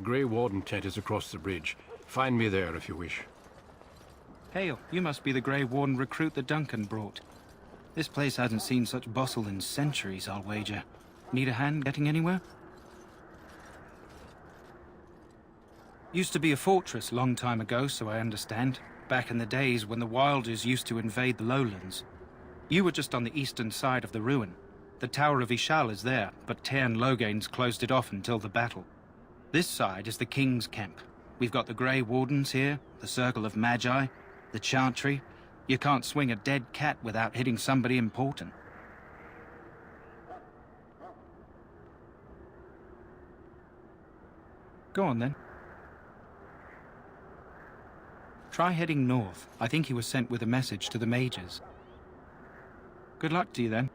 Grey Warden tent is across the bridge. Find me there if you wish. Hail, you must be the Grey Warden recruit that Duncan brought. This place hasn't seen such bustle in centuries, I'll wager. Need a hand getting anywhere? Used to be a fortress long time ago, so I understand. Back in the days when the Wilders used to invade the lowlands. You were just on the eastern side of the ruin. The Tower of Ishal is there, but Tairn Logain's closed it off until the battle. This side is the King's camp. We've got the Grey Wardens here, the Circle of Magi, the Chantry. You can't swing a dead cat without hitting somebody important. Go on then. Try heading north. I think he was sent with a message to the mages. Good luck to you then.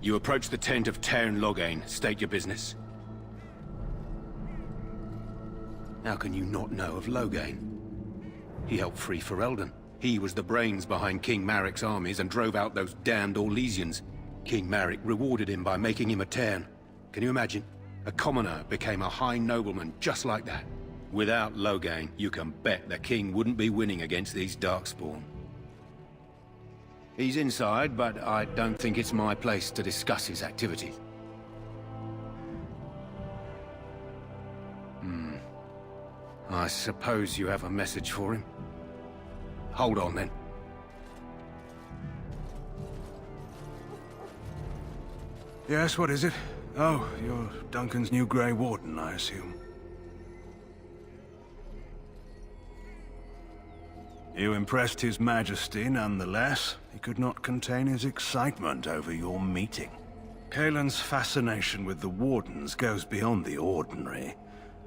You approach the tent of Tairn Logain. State your business. How can you not know of Logain? He helped free Ferelden. He was the brains behind King Maric's armies and drove out those damned Orlesians. King Maric rewarded him by making him a Tairn. Can you imagine? A commoner became a high nobleman just like that. Without Logain, you can bet the king wouldn't be winning against these Darkspawn. He's inside, but I don't think it's my place to discuss his activities. I suppose you have a message for him. Hold on, then. Yes, what is it? Oh, you're Duncan's new Grey Warden, I assume. You impressed His Majesty nonetheless. He could not contain his excitement over your meeting. Cailan's fascination with the Wardens goes beyond the ordinary.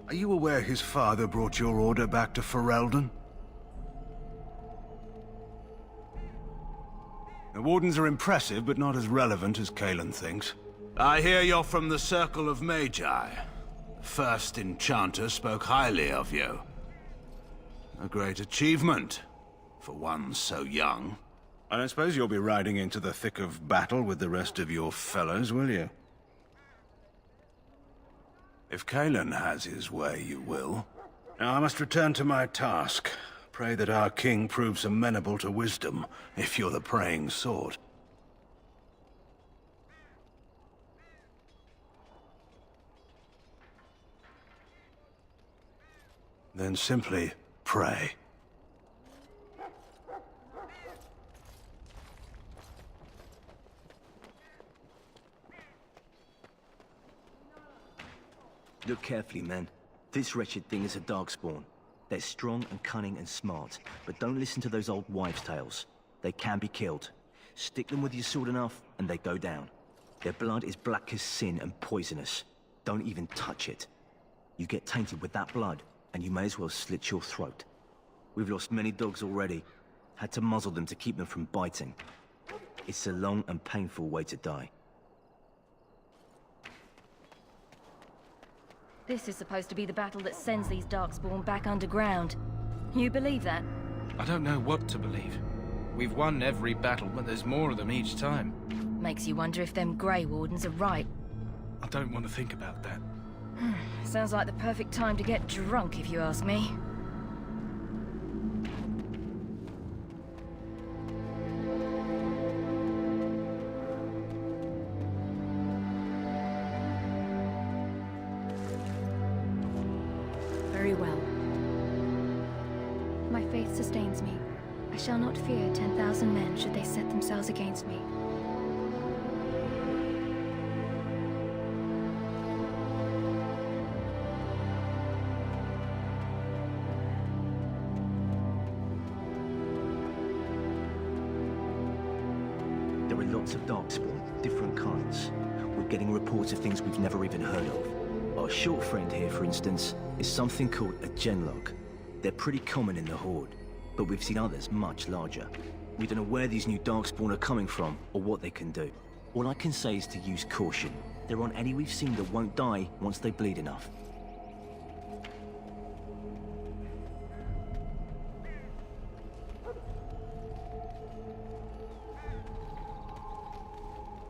Are you aware his father brought your order back to Ferelden? The Wardens are impressive, but not as relevant as Cailan thinks. I hear you're from the Circle of Magi. The first enchanter spoke highly of you. A great achievement, for one so young. I don't suppose you'll be riding into the thick of battle with the rest of your fellows, will you? If Cailan has his way, you will. Now I must return to my task. Pray that our king proves amenable to wisdom, if you're the praying sort. Then simply pray. Look carefully, men. This wretched thing is a Darkspawn. They're strong and cunning and smart, but don't listen to those old wives' tales. They can be killed. Stick them with your sword enough, and they go down. Their blood is black as sin and poisonous. Don't even touch it. You get tainted with that blood, and you may as well slit your throat. We've lost many dogs already. Had to muzzle them to keep them from biting. It's a long and painful way to die. This is supposed to be the battle that sends these Darkspawn back underground. You believe that? I don't know what to believe. We've won every battle, but there's more of them each time. Makes you wonder if them Grey Wardens are right. I don't want to think about that. Sounds like the perfect time to get drunk, if you ask me. Very well. My faith sustains me. I shall not fear 10,000 men should they set themselves against me. There are lots of Darkspawn, different kinds. We're getting reports of things we've never even heard of. Our short friend here, for instance, is something called a Genlock. They're pretty common in the Horde, but we've seen others much larger. We don't know where these new Darkspawn are coming from, or what they can do. All I can say is to use caution. There aren't any we've seen that won't die once they bleed enough.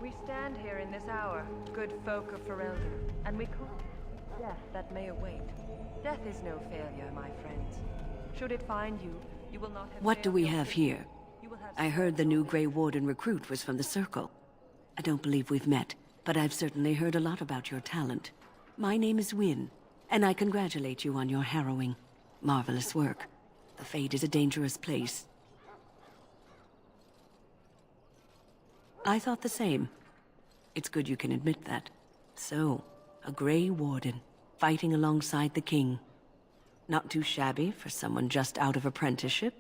We stand here in this hour, good folk of Ferelden, and we call it death that may await. Death is no failure, my friends. Should it find you, you will not have... What do we have here? You will have... I heard the new Grey Warden recruit was from the Circle. I don't believe we've met, but I've certainly heard a lot about your talent. My name is Wynne, and I congratulate you on your harrowing, marvelous work. The Fade is a dangerous place. I thought the same. It's good you can admit that. So, a Grey Warden, fighting alongside the King. Not too shabby for someone just out of apprenticeship.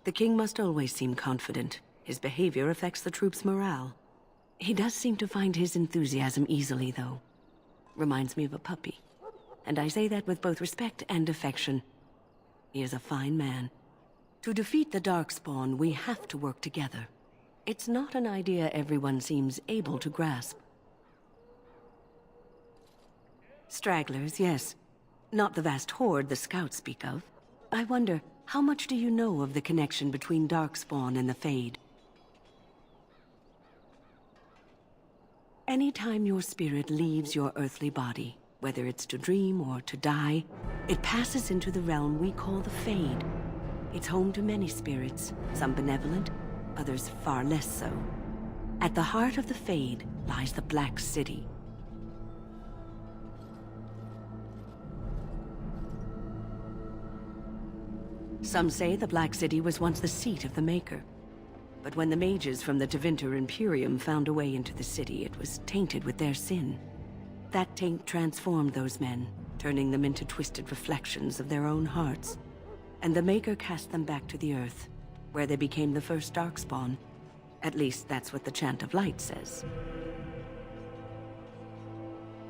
The King must always seem confident. His behavior affects the troops' morale. He does seem to find his enthusiasm easily, though. Reminds me of a puppy. And I say that with both respect and affection. He is a fine man. To defeat the Darkspawn, we have to work together. It's not an idea everyone seems able to grasp. Stragglers, yes. Not the vast horde the scouts speak of. I wonder, how much do you know of the connection between Darkspawn and the Fade? Anytime your spirit leaves your earthly body, whether it's to dream or to die, it passes into the realm we call the Fade. It's home to many spirits, some benevolent, others far less so. At the heart of the Fade lies the Black City. Some say the Black City was once the seat of the Maker. But when the mages from the Tevinter Imperium found a way into the city, it was tainted with their sin. That taint transformed those men, turning them into twisted reflections of their own hearts. And the Maker cast them back to the Earth, where they became the first Darkspawn. At least that's what the Chant of Light says.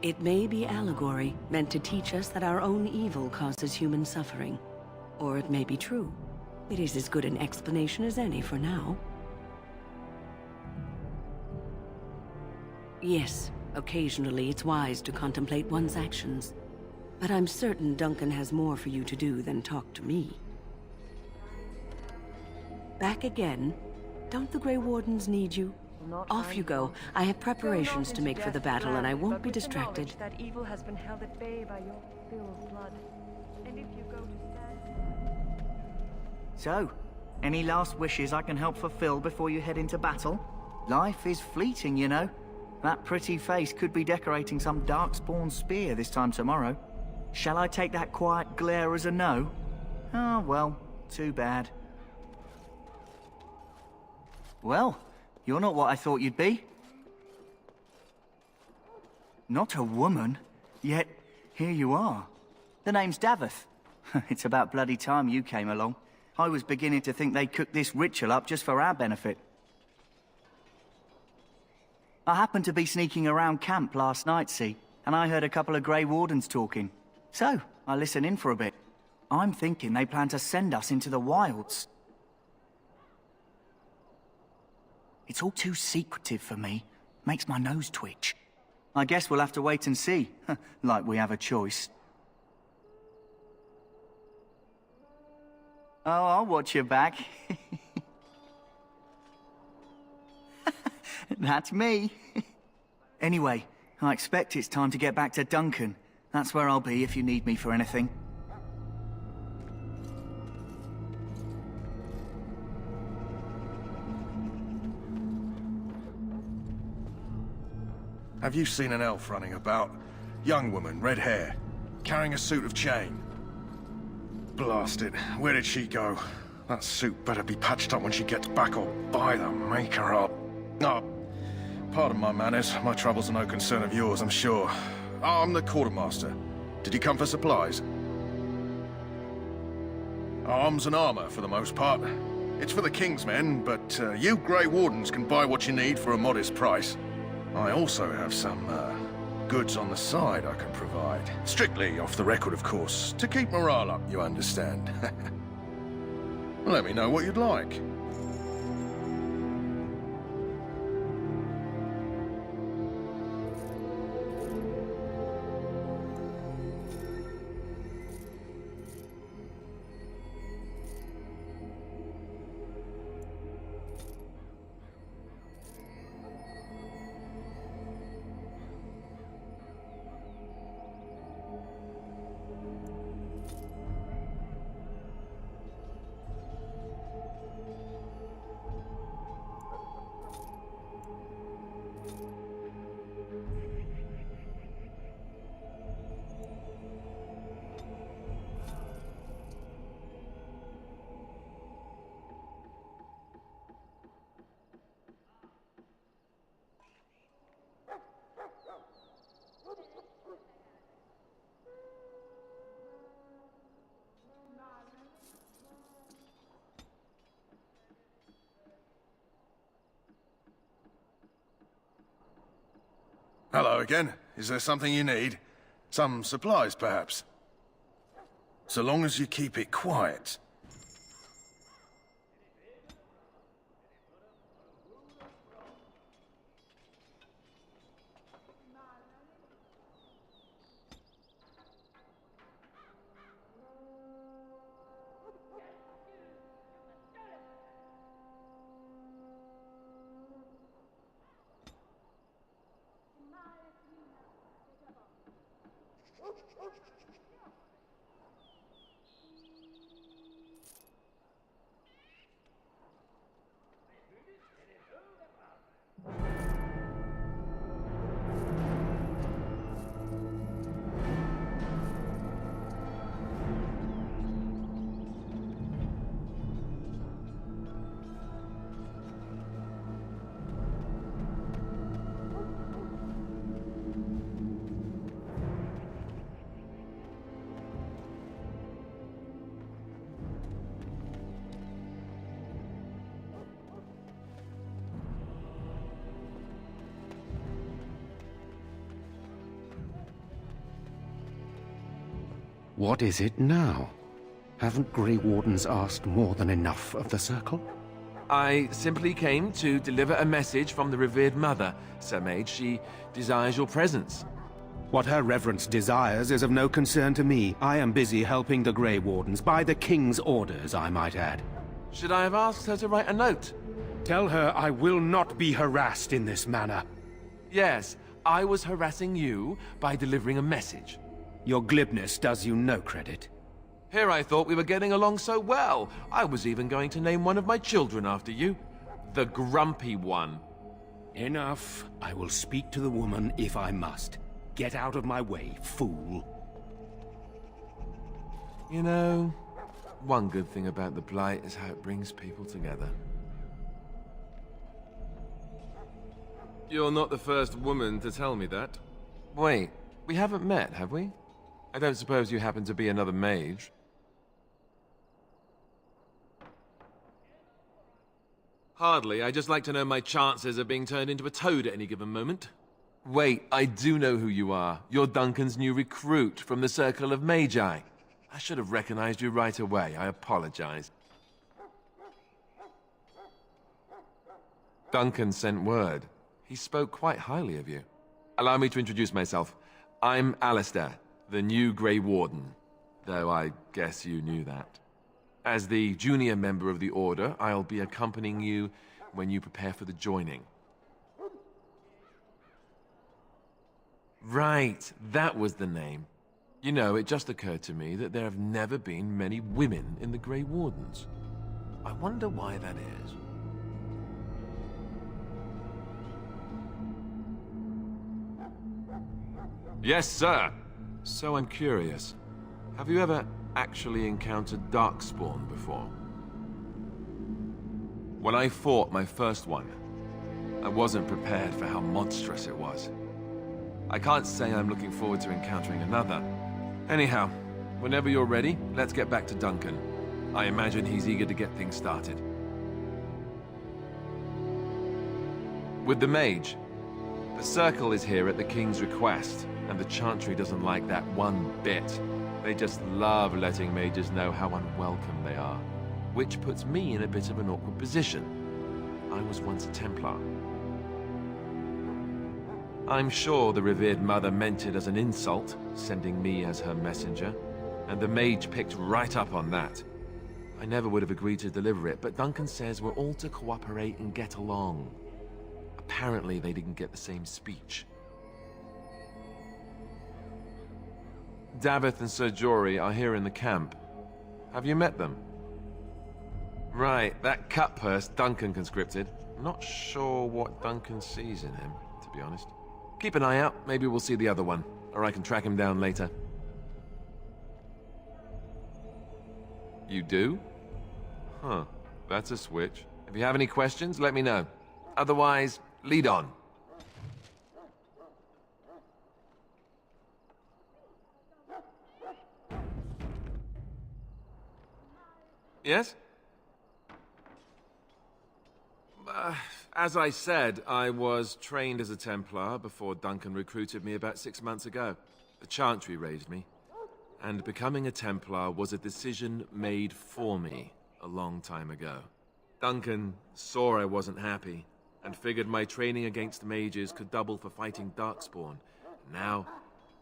It may be allegory, meant to teach us that our own evil causes human suffering. Or it may be true. It is as good an explanation as any for now. Yes, occasionally it's wise to contemplate one's actions. But I'm certain Duncan has more for you to do than talk to me. Back again? Don't the Grey Wardens need you? Off you go. I have preparations to make for the battle, and I won't be distracted. That evil has been held at bay by your spilled blood. And if you go to stand... So, any last wishes I can help fulfill before you head into battle? Life is fleeting, you know. That pretty face could be decorating some Darkspawn spear this time tomorrow. Shall I take that quiet glare as a no? Oh, well, too bad. Well, you're not what I thought you'd be. Not a woman, yet here you are. The name's Daveth. It's about bloody time you came along. I was beginning to think they'd cooked this ritual up just for our benefit. I happened to be sneaking around camp last night, see, and I heard a couple of Grey Wardens talking. So, I listened in for a bit. I'm thinking they plan to send us into the wilds. It's all too secretive for me. Makes my nose twitch. I guess we'll have to wait and see, like we have a choice. Oh, I'll watch your back. That's me. Anyway, I expect it's time to get back to Duncan. That's where I'll be if you need me for anything. Have you seen an elf running about? Young woman, red hair, carrying a suit of chain. Blast it, where did she go? That suit better be patched up when she gets back, or by the Maker up. Oh, pardon my manners. My troubles are no concern of yours, I'm sure. I'm the quartermaster. Did you come for supplies? Arms and armor, for the most part. It's for the King's men, but you Grey Wardens can buy what you need for a modest price. I also have some, goods on the side I can provide. Strictly off the record, of course. To keep morale up, you understand. Let me know what you'd like. Hello again. Is there something you need? Some supplies, perhaps? So long as you keep it quiet. What is it now? Haven't Grey Wardens asked more than enough of the Circle? I simply came to deliver a message from the revered mother, Sir Mage. She desires your presence. What her reverence desires is of no concern to me. I am busy helping the Grey Wardens, by the King's orders, I might add. Should I have asked her to write a note? Tell her I will not be harassed in this manner. Yes, I was harassing you by delivering a message. Your glibness does you no credit. Here I thought we were getting along so well. I was even going to name one of my children after you. The Grumpy One. Enough. I will speak to the woman if I must. Get out of my way, fool. You know, one good thing about the Blight is how it brings people together. You're not the first woman to tell me that. Wait, we haven't met, have we? I don't suppose you happen to be another mage? Hardly. I just like to know my chances of being turned into a toad at any given moment. Wait, I do know who you are. You're Duncan's new recruit from the Circle of Magi. I should have recognized you right away. I apologize. Duncan sent word. He spoke quite highly of you. Allow me to introduce myself. I'm Alistair, the new Grey Warden, though I guess you knew that. As the junior member of the Order, I'll be accompanying you when you prepare for the joining. Right, that was the name. You know, it just occurred to me that there have never been many women in the Grey Wardens. I wonder why that is. Yes, sir. So I'm curious. Have you ever actually encountered Darkspawn before? When I fought my first one, I wasn't prepared for how monstrous it was. I can't say I'm looking forward to encountering another. Anyhow, whenever you're ready, let's get back to Duncan. I imagine he's eager to get things started. With the mage, the Circle is here at the King's request, and the Chantry doesn't like that one bit. They just love letting mages know how unwelcome they are, which puts me in a bit of an awkward position. I was once a Templar. I'm sure the revered mother meant it as an insult, sending me as her messenger, and the mage picked right up on that. I never would have agreed to deliver it, but Duncan says we're all to cooperate and get along. Apparently they didn't get the same speech. Davith and Sir Jory are here in the camp. Have you met them? Right, that cut-purse Duncan conscripted. Not sure what Duncan sees in him, to be honest. Keep an eye out, maybe we'll see the other one, or I can track him down later. You do? Huh, that's a switch. If you have any questions, let me know. Otherwise, lead on. Yes? As I said, I was trained as a Templar before Duncan recruited me about 6 months ago. The Chantry raised me. And becoming a Templar was a decision made for me a long time ago. Duncan saw I wasn't happy, and figured my training against mages could double for fighting Darkspawn. Now,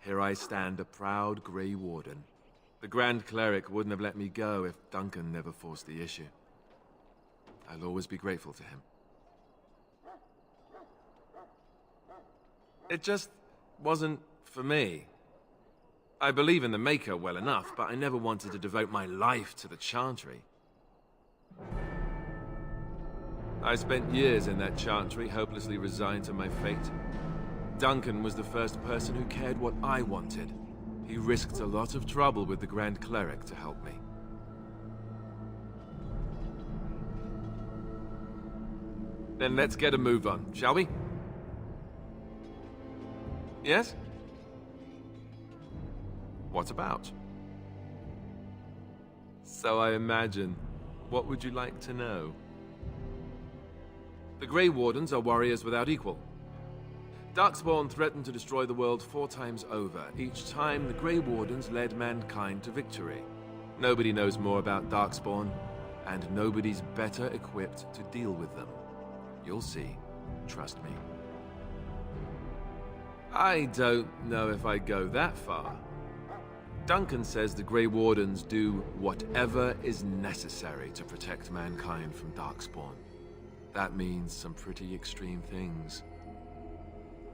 here I stand, a proud Grey Warden. The Grand Cleric wouldn't have let me go if Duncan never forced the issue. I'll always be grateful to him. It just wasn't for me. I believe in the Maker well enough, but I never wanted to devote my life to the Chantry. I spent years in that Chantry, hopelessly resigned to my fate. Duncan was the first person who cared what I wanted. He risked a lot of trouble with the Grand Cleric to help me. Then let's get a move on, shall we? Yes? What about? So I imagine. What would you like to know? The Grey Wardens are warriors without equal. Darkspawn threatened to destroy the world 4 times over. Each time, the Grey Wardens led mankind to victory. Nobody knows more about Darkspawn, and nobody's better equipped to deal with them. You'll see. Trust me. I don't know if I'd go that far. Duncan says the Grey Wardens do whatever is necessary to protect mankind from Darkspawn. That means some pretty extreme things.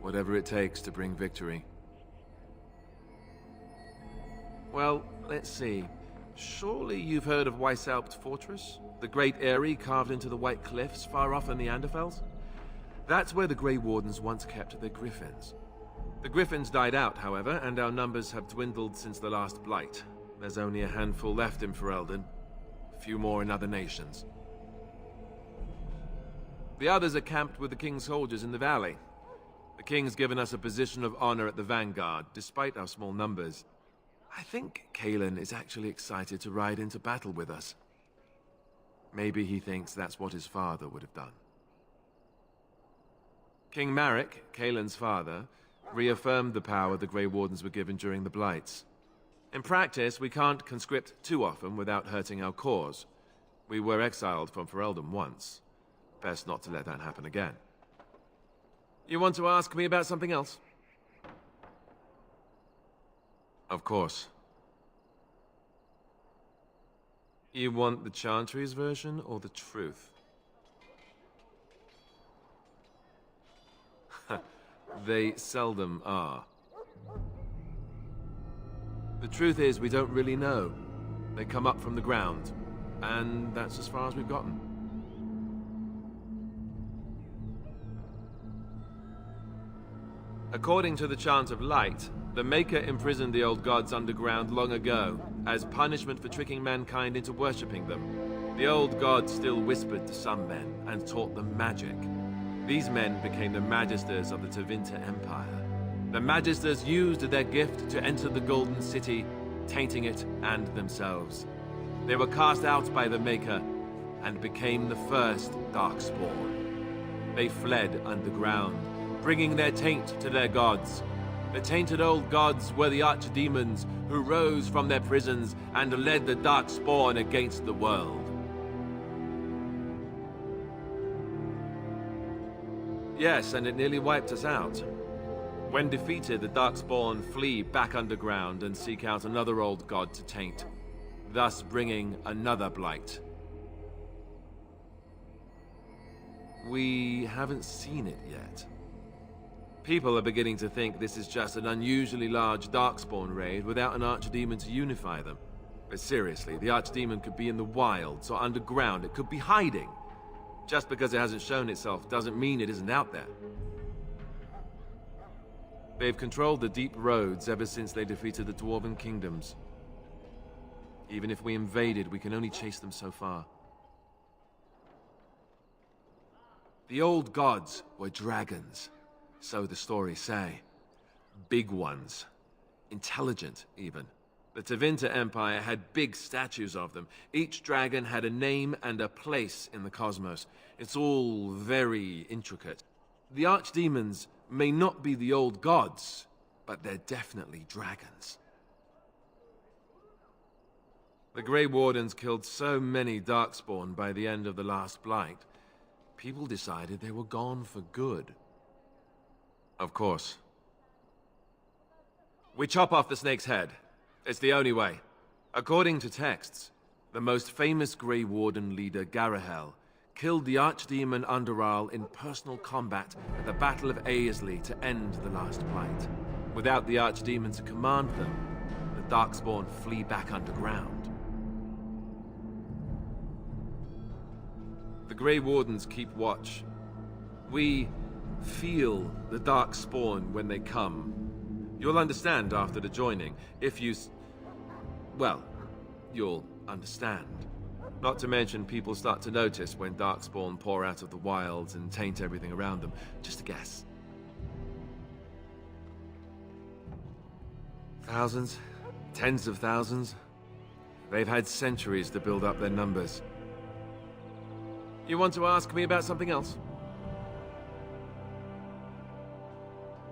Whatever it takes to bring victory. Well, let's see. Surely you've heard of Weishaupt Fortress? The great eyrie carved into the White Cliffs far off in the Anderfels? That's where the Grey Wardens once kept their griffins. The griffins died out, however, and our numbers have dwindled since the last Blight. There's only a handful left in Ferelden. A few more in other nations. The others are camped with the King's soldiers in the valley. The King's given us a position of honor at the vanguard, despite our small numbers. I think Cailan is actually excited to ride into battle with us. Maybe he thinks that's what his father would have done. King Maric, Cailan's father, reaffirmed the power the Grey Wardens were given during the Blights. In practice, we can't conscript too often without hurting our cause. We were exiled from Ferelden once. Best not to let that happen again. You want to ask me about something else? Of course. You want the Chantry's version or the truth? They seldom are. The truth is, we don't really know. They come up from the ground, and that's as far as we've gotten. According to the Chant of Light, the Maker imprisoned the old gods underground long ago, as punishment for tricking mankind into worshipping them. The old gods still whispered to some men, and taught them magic. These men became the Magisters of the Tevinter Empire. The Magisters used their gift to enter the Golden City, tainting it and themselves. They were cast out by the Maker, and became the first Darkspawn. They fled underground, bringing their taint to their gods. The tainted old gods were the archdemons who rose from their prisons and led the Darkspawn against the world. Yes, and it nearly wiped us out. When defeated, the Darkspawn flee back underground and seek out another old god to taint, thus bringing another Blight. We haven't seen it yet. People are beginning to think this is just an unusually large Darkspawn raid without an Archdemon to unify them. But seriously, the Archdemon could be in the wilds or underground. It could be hiding. Just because it hasn't shown itself doesn't mean it isn't out there. They've controlled the deep roads ever since they defeated the Dwarven kingdoms. Even if we invaded, we can only chase them so far. The old gods were dragons, so the stories say. Big ones. Intelligent, even. The Tevinter Empire had big statues of them. Each dragon had a name and a place in the cosmos. It's all very intricate. The archdemons may not be the old gods, but they're definitely dragons. The Grey Wardens killed so many Darkspawn by the end of the last Blight, people decided they were gone for good. Of course. We chop off the snake's head. It's the only way. According to texts, the most famous Grey Warden leader, Garahel, killed the Archdemon Underal in personal combat at the Battle of Aesley to end the last Blight. Without the Archdemon to command them, the Darkspawn flee back underground. The Grey Wardens keep watch. We feel the Darkspawn when they come. You'll understand after the joining, if you... well, you'll understand. Not to mention people start to notice when Darkspawn pour out of the wilds and taint everything around them. Just a guess. Thousands? Tens of thousands? They've had centuries to build up their numbers. You want to ask me about something else?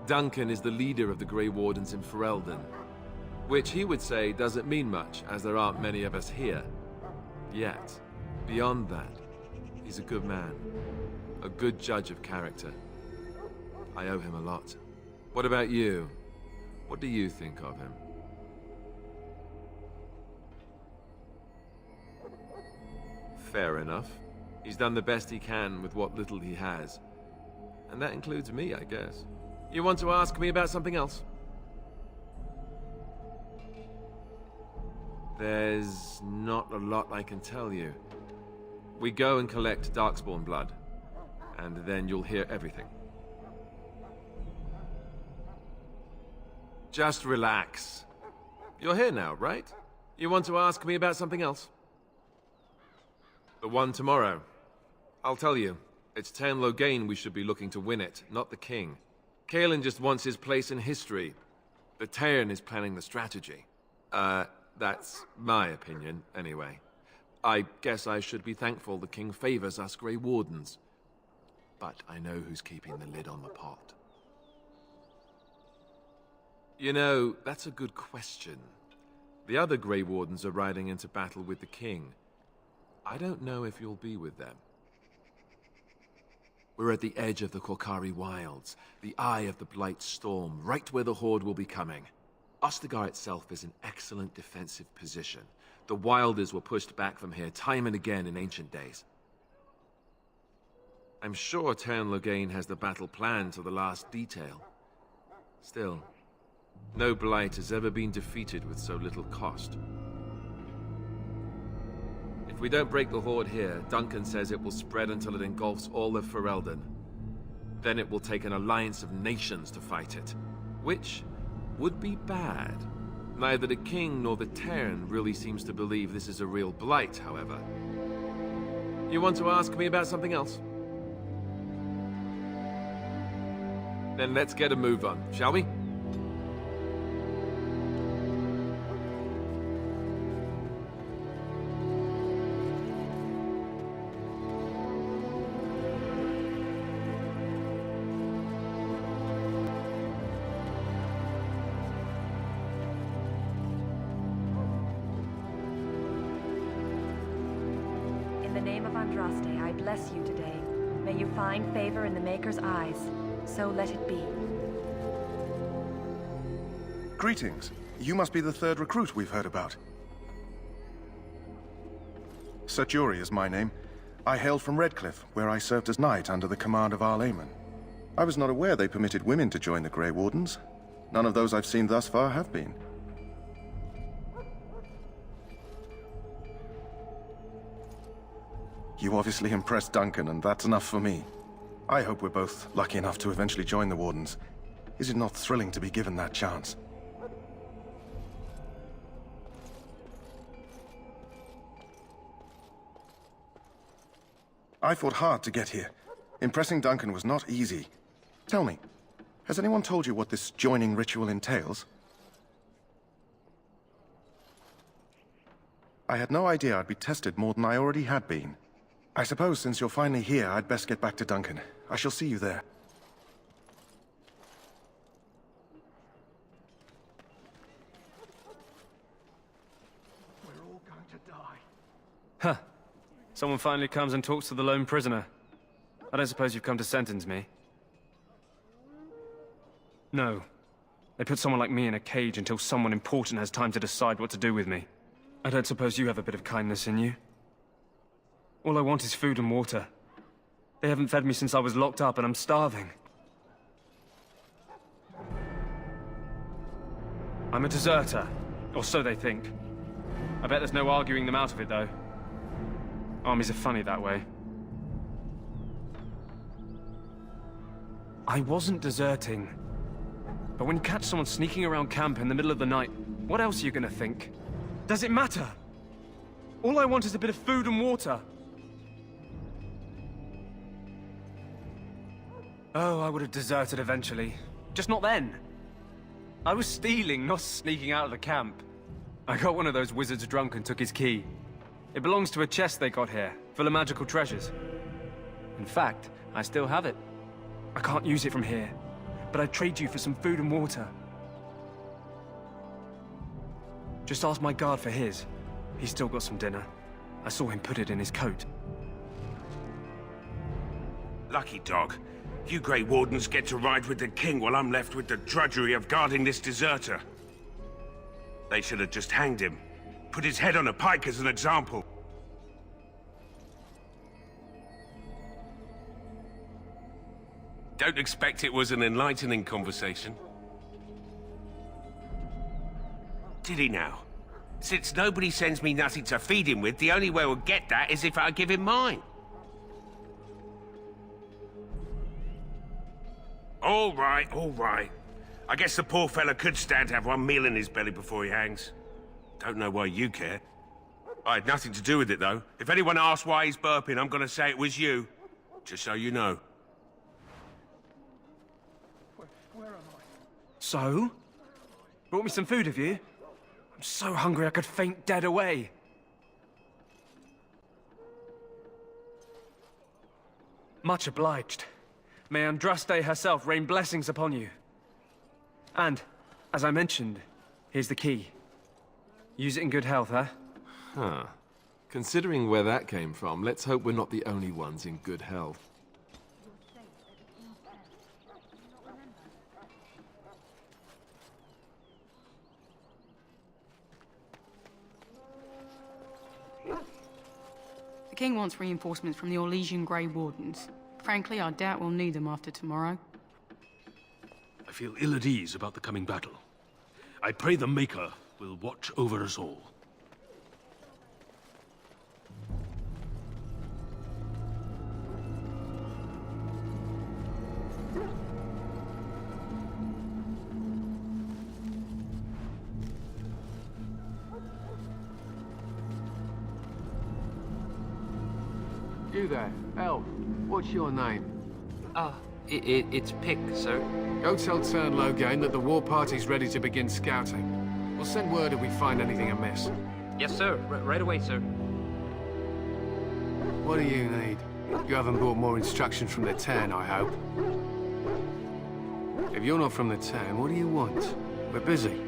Duncan is the leader of the Grey Wardens in Ferelden, which he would say doesn't mean much, as there aren't many of us here. Yet, beyond that, he's a good man, a good judge of character. I owe him a lot. What about you? What do you think of him? Fair enough. He's done the best he can with what little he has. And that includes me, I guess. You want to ask me about something else? There's not a lot I can tell you. We go and collect Darkspawn blood, and then you'll hear everything. Just relax. You're here now, right? You want to ask me about something else? The one tomorrow. I'll tell you, it's Teyrn Loghain we should be looking to win it, not the king. Cailan just wants his place in history. The Teyrn is planning the strategy. That's my opinion, anyway. I guess I should be thankful the king favors us Grey Wardens. But I know who's keeping the lid on the pot. You know, that's a good question. The other Grey Wardens are riding into battle with the king. I don't know if you'll be with them. We're at the edge of the Korcari Wilds, the eye of the Blight Storm, right where the Horde will be coming. Ostagar itself is an excellent defensive position. The Wilders were pushed back from here time and again in ancient days. I'm sure Teyrn Loghain has the battle planned to the last detail. Still, no Blight has ever been defeated with so little cost. If we don't break the Horde here, Duncan says it will spread until it engulfs all of Ferelden. Then it will take an alliance of nations to fight it, which would be bad. Neither the king nor the Teyrn really seems to believe this is a real Blight, however. You want to ask me about something else? Then let's get a move on, shall we? Andraste, I bless you today. May you find favor in the Maker's eyes. So let it be. Greetings. You must be the third recruit we've heard about. Ser Jury is my name. I hail from Redcliffe, where I served as knight under the command of Arl Eamon. I was not aware they permitted women to join the Grey Wardens. None of those I've seen thus far have been. You obviously impressed Duncan, and that's enough for me. I hope we're both lucky enough to eventually join the Wardens. Is it not thrilling to be given that chance? I fought hard to get here. Impressing Duncan was not easy. Tell me, has anyone told you what this joining ritual entails? I had no idea I'd be tested more than I already had been. I suppose since you're finally here, I'd best get back to Duncan. I shall see you there. We're all going to die. Huh. Someone finally comes and talks to the lone prisoner. I don't suppose you've come to sentence me? No. They put someone like me in a cage until someone important has time to decide what to do with me. I don't suppose you have a bit of kindness in you? All I want is food and water. They haven't fed me since I was locked up and I'm starving. I'm a deserter, or so they think. I bet there's no arguing them out of it, though. Armies are funny that way. I wasn't deserting. But when you catch someone sneaking around camp in the middle of the night, what else are you gonna think? Does it matter? All I want is a bit of food and water. Oh, I would have deserted eventually. Just not then. I was stealing, not sneaking out of the camp. I got one of those wizards drunk and took his key. It belongs to a chest they got here, full of magical treasures. In fact, I still have it. I can't use it from here, but I'd trade you for some food and water. Just ask my guard for his. He's still got some dinner. I saw him put it in his coat. Lucky dog. You Grey Wardens get to ride with the king while I'm left with the drudgery of guarding this deserter. They should have just hanged him. Put his head on a pike as an example. Don't expect it was an enlightening conversation. Did he now? Since nobody sends me nothing to feed him with, the only way we'll get that is if I give him mine. All right, all right. I guess the poor fella could stand to have one meal in his belly before he hangs. Don't know why you care. I had nothing to do with it, though. If anyone asks why he's burping, I'm gonna say it was you. Just so you know. Where am I? So? Brought me some food, have you? I'm so hungry I could faint dead away. Much obliged. May Andraste herself rain blessings upon you. And, as I mentioned, here's the key. Use it in good health, huh? Huh. Considering where that came from, let's hope we're not the only ones in good health. The king wants reinforcements from the Orlesian Grey Wardens. Frankly, I doubt we'll need them after tomorrow. I feel ill at ease about the coming battle. I pray the Maker will watch over us all. You there, elf. What's your name? It's Pick, sir. Go tell Tern Loghain that the war party's ready to begin scouting. We'll send word if we find anything amiss. Yes, sir. Right away, sir. What do you need? You haven't brought more instruction from the town, I hope. If you're not from the town, what do you want? We're busy.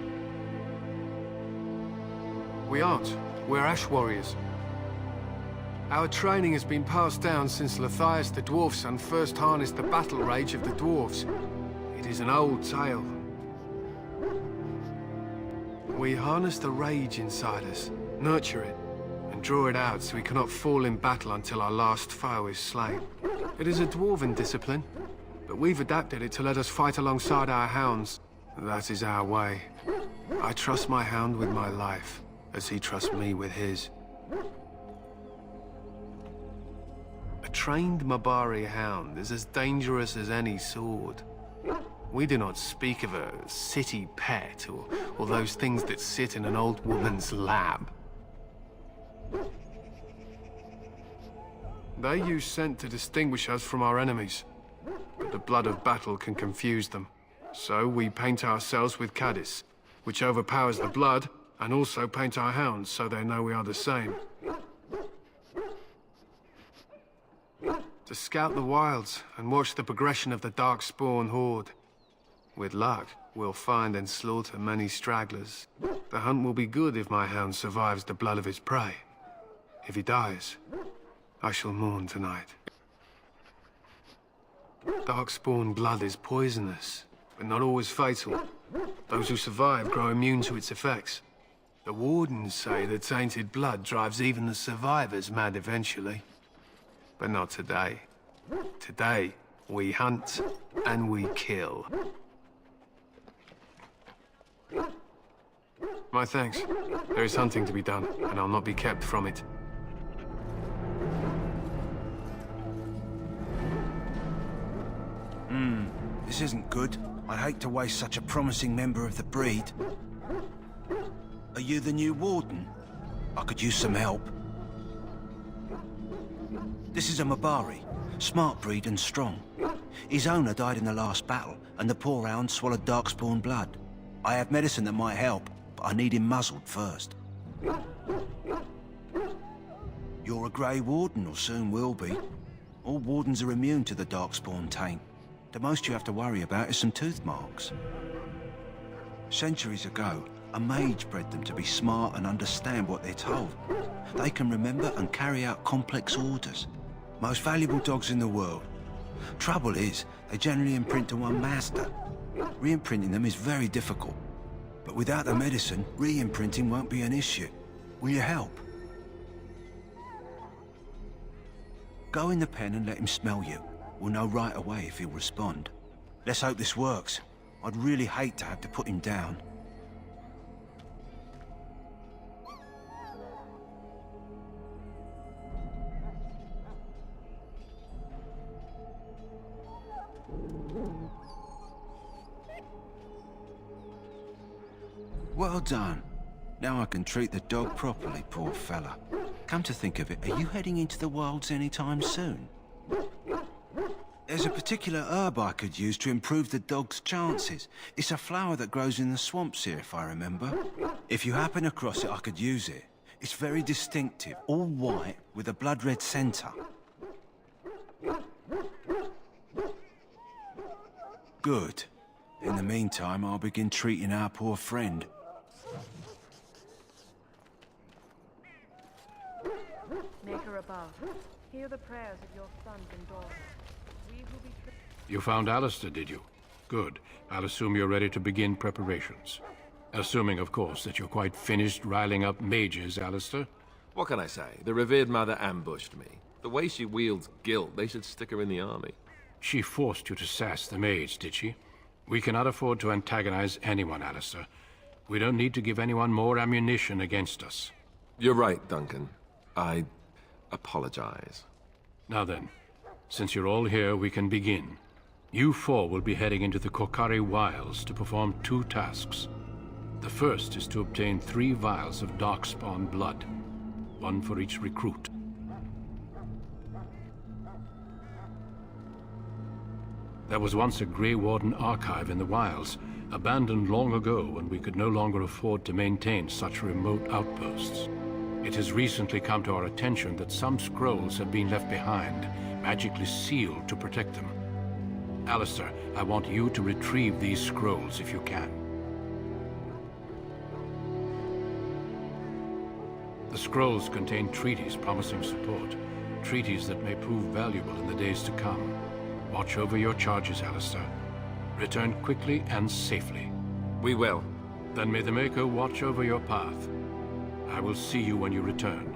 We aren't. We're Ash Warriors. Our training has been passed down since Lathias the Dwarf Son first harnessed the battle rage of the dwarves. It is an old tale. We harness the rage inside us, nurture it, and draw it out so we cannot fall in battle until our last foe is slain. It is a dwarven discipline, but we've adapted it to let us fight alongside our hounds. That is our way. I trust my hound with my life, as he trusts me with his. A trained Mabari hound is as dangerous as any sword. We do not speak of a city pet or those things that sit in an old woman's lap. They use scent to distinguish us from our enemies, but the blood of battle can confuse them. So we paint ourselves with Caddis, which overpowers the blood And also paint our hounds so they know we are the same. To scout the wilds and watch the progression of the Darkspawn horde. With luck, we'll find and slaughter many stragglers. The hunt will be good if my hound survives the blood of his prey. If he dies, I shall mourn tonight. Darkspawn blood is poisonous, but not always fatal. Those who survive grow immune to its effects. The Wardens say the tainted blood drives even the survivors mad eventually. But not today. Today, we hunt and we kill. My thanks. There is hunting to be done, and I'll not be kept from it. This isn't good. I'd hate to waste such a promising member of the breed. Are you the new Warden? I could use some help. This is a Mabari. Smart breed and strong. His owner died in the last battle, and the poor hound swallowed Darkspawn blood. I have medicine that might help, but I need him muzzled first. You're a Grey Warden, or soon will be. All Wardens are immune to the Darkspawn taint. The most you have to worry about is some tooth marks. Centuries ago, a mage bred them to be smart and understand what they're told. They can remember and carry out complex orders. Most valuable dogs in the world. Trouble is, they generally imprint to one master. Re-imprinting them is very difficult. But without the medicine, re-imprinting won't be an issue. Will you help? Go in the pen and let him smell you. We'll know right away if he'll respond. Let's hope this works. I'd really hate to have to put him down. Well done. Now I can treat the dog properly, poor fella. Come to think of it, are you heading into the wilds anytime soon? There's a particular herb I could use to improve the dog's chances. It's a flower that grows in the swamps here, if I remember. If you happen across it, I could use it. It's very distinctive, all white, with a blood-red centre. Good. In the meantime, I'll begin treating our poor friend. Maker above, hear the prayers of your sons and daughters. We who be You found Alistair, did you? Good. I'll assume you're ready to begin preparations. Assuming, of course, that you're quite finished riling up mages, Alistair. What can I say? The revered mother ambushed me. The way she wields guilt, they should stick her in the army. She forced you to sass the mage, did she? We cannot afford to antagonize anyone, Alistair. We don't need to give anyone more ammunition against us. You're right, Duncan. I apologize. Now then, since you're all here, we can begin. You four will be heading into the Korcari Wilds to perform 2 tasks. The first is to obtain 3 vials of Darkspawn blood, 1 for each recruit. There was once a Grey Warden archive in the wilds, abandoned long ago when we could no longer afford to maintain such remote outposts. It has recently come to our attention that some scrolls have been left behind, magically sealed to protect them. Alistair, I want you to retrieve these scrolls if you can. The scrolls contain treaties promising support, treaties that may prove valuable in the days to come. Watch over your charges, Alistair. Return quickly and safely. We will. Then may the Maker watch over your path. I will see you when you return.